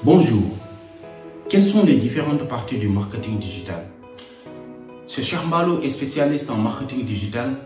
Bonjour, quelles sont les différentes parties du marketing digital? Ce Charbalo est spécialiste en marketing digital.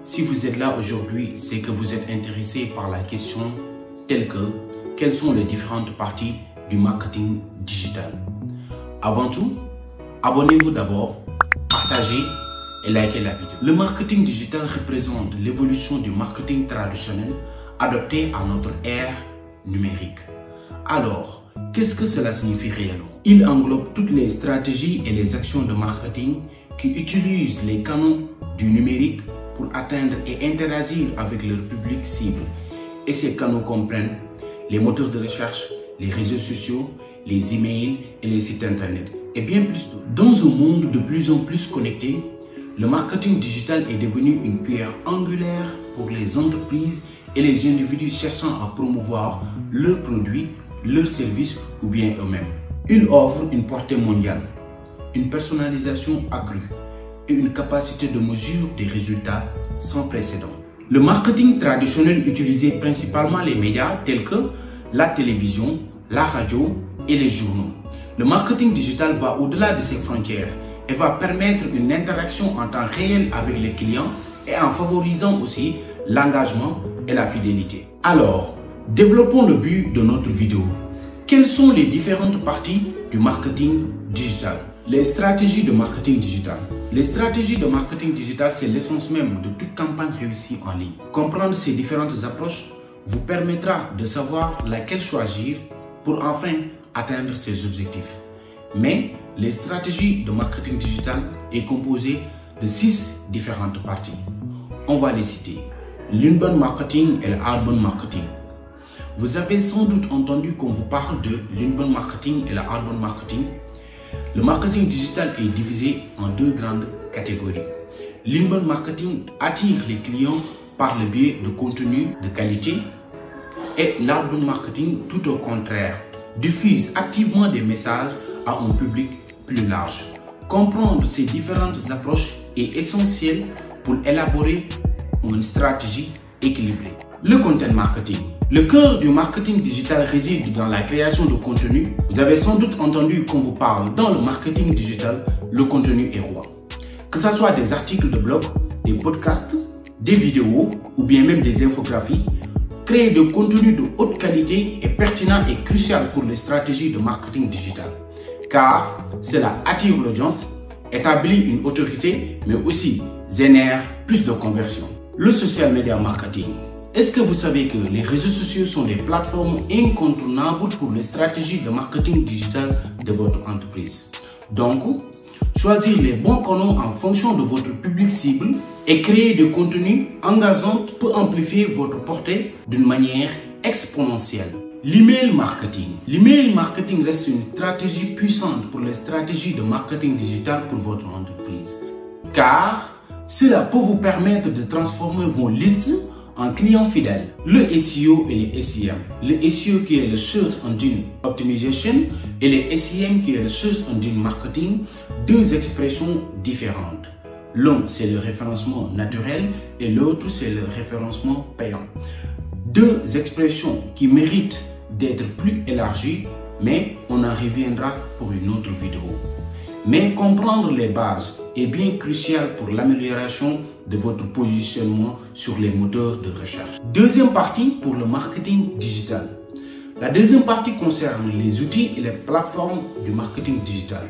Si vous êtes là aujourd'hui, c'est que vous êtes intéressé par la question telle que quelles sont les différentes parties du marketing digital. Avant tout, abonnez-vous d'abord, partagez et likez la vidéo. Le marketing digital représente l'évolution du marketing traditionnel adopté à notre ère numérique. Alors, qu'est-ce que cela signifie réellement? Il englobe toutes les stratégies et les actions de marketing qui utilisent les canaux du numérique pour atteindre et interagir avec leur public cible. Et ces canaux comprennent les moteurs de recherche, les réseaux sociaux, les emails et les sites internet, et bien plus. Dans un monde de plus en plus connecté, le marketing digital est devenu une pierre angulaire pour les entreprises et les individus cherchant à promouvoir leurs produits, leurs services ou bien eux-mêmes. Il offre une portée mondiale, une personnalisation accrue et une capacité de mesure des résultats sans précédent. Le marketing traditionnel utilisait principalement les médias tels que la télévision, la radio et les journaux. Le marketing digital va au-delà de ces frontières et va permettre une interaction en temps réel avec les clients et en favorisant aussi l'engagement et la fidélité. Alors, développons le but de notre vidéo. Quelles sont les différentes parties du marketing digital? Les stratégies de marketing digital. Les stratégies de marketing digital, c'est l'essence même de toute campagne réussie en ligne. Comprendre ces différentes approches vous permettra de savoir laquelle choisir pour enfin atteindre ses objectifs. Mais les stratégies de marketing digital est composée de 6 différentes parties. On va les citer. L'inbound marketing et le outbound marketing. Vous avez sans doute entendu qu'on vous parle de l'inbound marketing et le outbound marketing. Le marketing digital est divisé en 2 grandes catégories. L'inbound marketing attire les clients par le biais de contenus de qualité et l'outbound marketing, tout au contraire, diffuse activement des messages à un public plus large. Comprendre ces différentes approches est essentiel pour élaborer une stratégie équilibrée. Le content marketing. Le cœur du marketing digital réside dans la création de contenu. Vous avez sans doute entendu qu'on vous parle dans le marketing digital, le contenu est roi. Que ce soit des articles de blog, des podcasts, des vidéos ou bien même des infographies, créer de contenu de haute qualité est pertinent et crucial pour les stratégies de marketing digital. Car cela attire l'audience, établit une autorité, mais aussi génère plus de conversion. Le social media marketing. Est-ce que vous savez que les réseaux sociaux sont des plateformes incontournables pour les stratégies de marketing digital de votre entreprise? Donc, choisir les bons canaux en fonction de votre public cible et créer des contenus engageants peut amplifier votre portée d'une manière exponentielle. L'email marketing. L'email marketing reste une stratégie puissante pour les stratégies de marketing digital pour votre entreprise. Car cela peut vous permettre de transformer vos leads en clients fidèles. Le SEO et le SEM. Le SEO qui est le Search Engine Optimization et le SEM qui est le Search Engine Marketing, 2 expressions différentes. L'un c'est le référencement naturel et l'autre c'est le référencement payant. 2 expressions qui méritent d'être plus élargies, mais on en reviendra pour une autre vidéo. Mais comprendre les bases est bien crucial pour l'amélioration de votre positionnement sur les moteurs de recherche. Deuxième partie pour le marketing digital. La deuxième partie concerne les outils et les plateformes du marketing digital.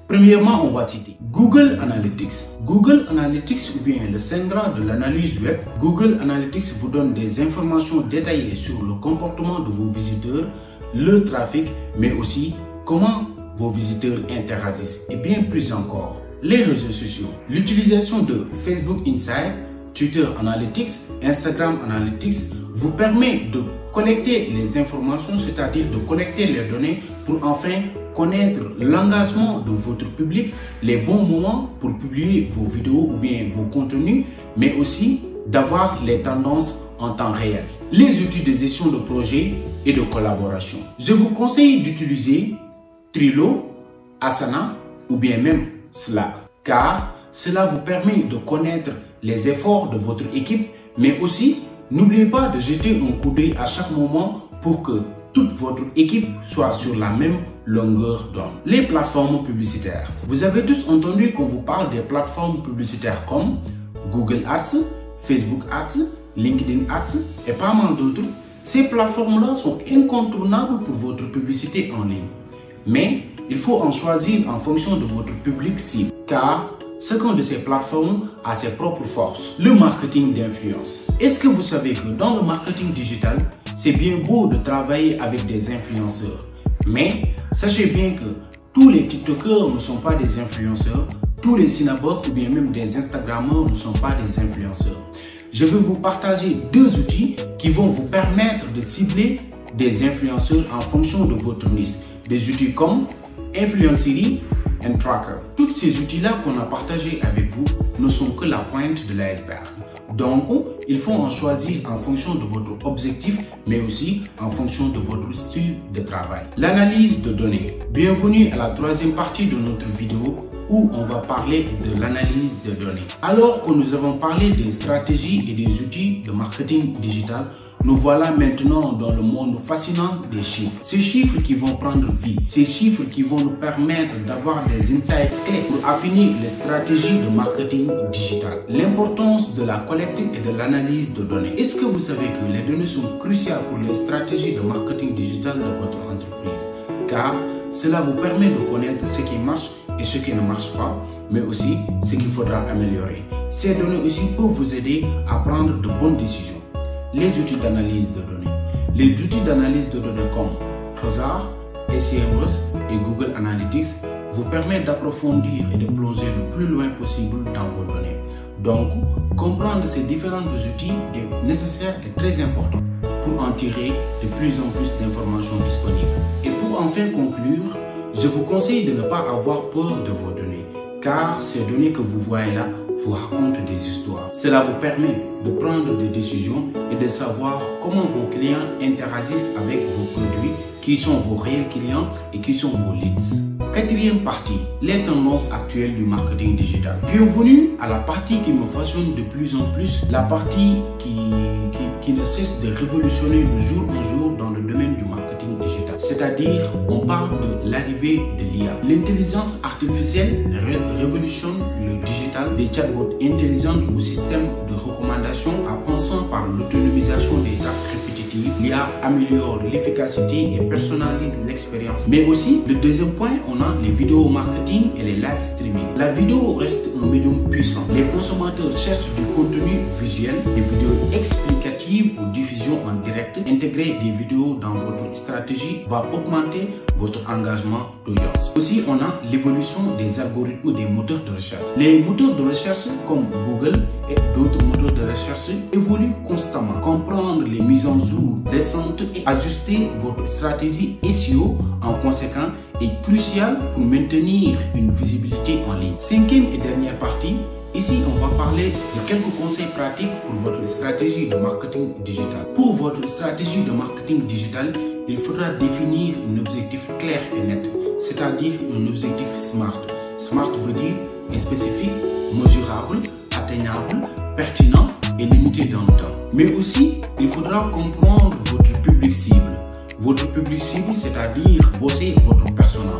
Premièrement, on va citer Google Analytics. Google Analytics ou bien le Sendra de l'analyse web. Google Analytics vous donne des informations détaillées sur le comportement de vos visiteurs, leur trafic, mais aussi comment vos visiteurs interagissent et bien plus encore. Les réseaux sociaux. L'utilisation de Facebook Insights, Twitter Analytics, Instagram Analytics vous permet de collecter les informations, c'est-à-dire de collecter les données pour enfin connaître l'engagement de votre public, les bons moments pour publier vos vidéos ou bien vos contenus, mais aussi d'avoir les tendances en temps réel. Les outils de gestion de projet et de collaboration. Je vous conseille d'utiliser Trello, Asana ou bien même Slack, car cela vous permet de connaître les efforts de votre équipe, mais aussi n'oubliez pas de jeter un coup d'œil à chaque moment pour que toute votre équipe soit sur la même longueur d'onde. Les plateformes publicitaires. Vous avez tous entendu qu'on vous parle des plateformes publicitaires comme Google Ads, Facebook Ads, LinkedIn Ads et pas mal d'autres. Ces plateformes-là sont incontournables pour votre publicité en ligne. Mais il faut en choisir en fonction de votre public cible, car chacune de ces plateformes a ses propres forces. Le marketing d'influence. Est-ce que vous savez que dans le marketing digital, c'est bien beau de travailler avec des influenceurs, mais sachez bien que tous les TikTokers ne sont pas des influenceurs, tous les Cinabers ou bien même des Instagrammeurs ne sont pas des influenceurs. Je vais vous partager deux outils qui vont vous permettre de cibler des influenceurs en fonction de votre niche. Des outils comme Influencery et Tracker. Tous ces outils-là qu'on a partagés avec vous ne sont que la pointe de l'iceberg. Donc, il faut en choisir en fonction de votre objectif, mais aussi en fonction de votre style de travail. L'analyse de données. Bienvenue à la troisième partie de notre vidéo où on va parler de l'analyse de données. Alors que nous avons parlé des stratégies et des outils de marketing digital, nous voilà maintenant dans le monde fascinant des chiffres. Ces chiffres qui vont prendre vie, ces chiffres qui vont nous permettre d'avoir des insights clés pour affiner les stratégies de marketing digital. L'importance de la collecte et de l'analyse de données. Est-ce que vous savez que les données sont cruciales pour les stratégies de marketing digital de votre entreprise? Car cela vous permet de connaître ce qui marche et ce qui ne marche pas, mais aussi ce qu'il faudra améliorer. Ces données aussi peuvent vous aider à prendre de bonnes décisions. Les outils d'analyse de données. Les outils d'analyse de données comme Trozar, SEMrush et Google Analytics vous permettent d'approfondir et de plonger le plus loin possible dans vos données. Donc, comprendre ces différents outils est nécessaire et très important pour en tirer de plus en plus d'informations disponibles. Et pour enfin conclure, je vous conseille de ne pas avoir peur de vos données, car ces données que vous voyez là vous racontent des histoires. Cela vous permet de prendre des décisions et de savoir comment vos clients interagissent avec vos produits, qui sont vos réels clients et qui sont vos leads. Quatrième partie, les tendances actuelles du marketing digital. Bienvenue à la partie qui me fascine de plus en plus, la partie qui ne cesse de révolutionner de jour en jour dans le domaine du marketing digital. C'est-à-dire, on parle de l'arrivée de l'IA. L'intelligence artificielle révolutionne le digital, des chatbots intelligents ou systèmes de recommandation en passant par l'autonomisation des tâches répétitives. L'IA améliore l'efficacité et personnalise l'expérience. Mais aussi, le deuxième point, on a les vidéos marketing et les live streaming. La vidéo reste un médium puissant. Les consommateurs cherchent du contenu visuel, des vidéos explicatives ou diffusion en direct. Intégrer des vidéos dans votre stratégie va augmenter votre engagement d'audience. Aussi, on a l'évolution des algorithmes des moteurs de recherche. Les moteurs de recherche comme Google et d'autres moteurs de recherche évoluent constamment. Comprendre les mises en jour récentes et ajuster votre stratégie SEO en conséquent est crucial pour maintenir une visibilité en ligne. Cinquième et dernière partie, ici on va parler de quelques conseils pratiques pour votre stratégie de marketing digital. Pour votre stratégie de marketing digital, il faudra définir un objectif clair et net, c'est-à-dire un objectif SMART. SMART veut dire spécifique, mesurable, atteignable, pertinent et limité dans le temps. Mais aussi, il faudra comprendre votre public cible. Votre public cible, c'est-à-dire bosser votre persona.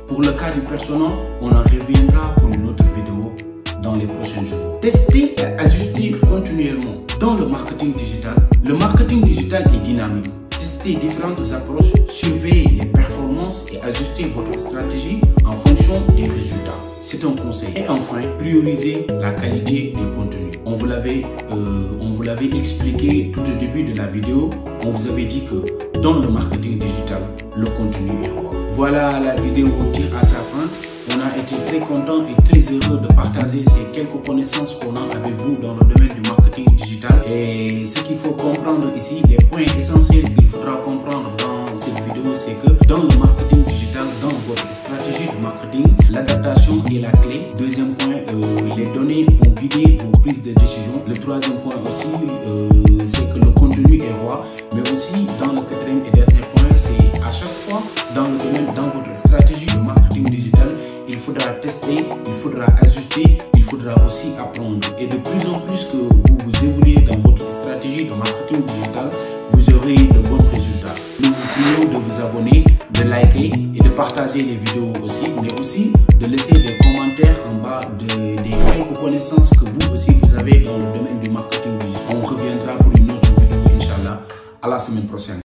Pour le cas du persona, on en reviendra pour une autre vidéo dans les prochains jours. Tester et ajuster continuellement. Dans le marketing digital, le marketing digital est dynamique. Tester différentes approches, surveiller les performances et ajuster votre stratégie en fonction des résultats. C'est un conseil. Et enfin, prioriser la qualité des contenus. On vous l'avait expliqué tout au début de la vidéo. On vous avait dit que dans le marketing digital, le contenu est roi. Voilà, la vidéo tire à sa fin. On a été très content et très heureux de partager ces quelques connaissances qu'on a avec vous dans le domaine du marketing digital. Et ce qu'il faut comprendre ici, les points essentiels qu'il faudra comprendre dans cette vidéo, c'est que dans le marketing digital, dans votre stratégie de marketing, l'adaptation est la clé. Deuxième point, les données vont guider vos prises de décision. Le troisième point aussi, c'est que le contenu est roi. Mais aussi, dans le quatrième et dernier point, c'est à chaque fois dans le domaine, dans votre stratégie de marketing digital, il faudra tester, il faudra ajuster, il faudra aussi apprendre. Et de plus en plus que vous évoluez dans votre stratégie de marketing digital, vous aurez de bons résultats. Nous vous prions de vous abonner, de liker et de partager les vidéos aussi, mais aussi de laisser des commentaires en bas des quelques connaissances que vous aussi vous avez dans le domaine du marketing digital. On reviendra pour une autre vidéo, Inch'Allah. À la semaine prochaine.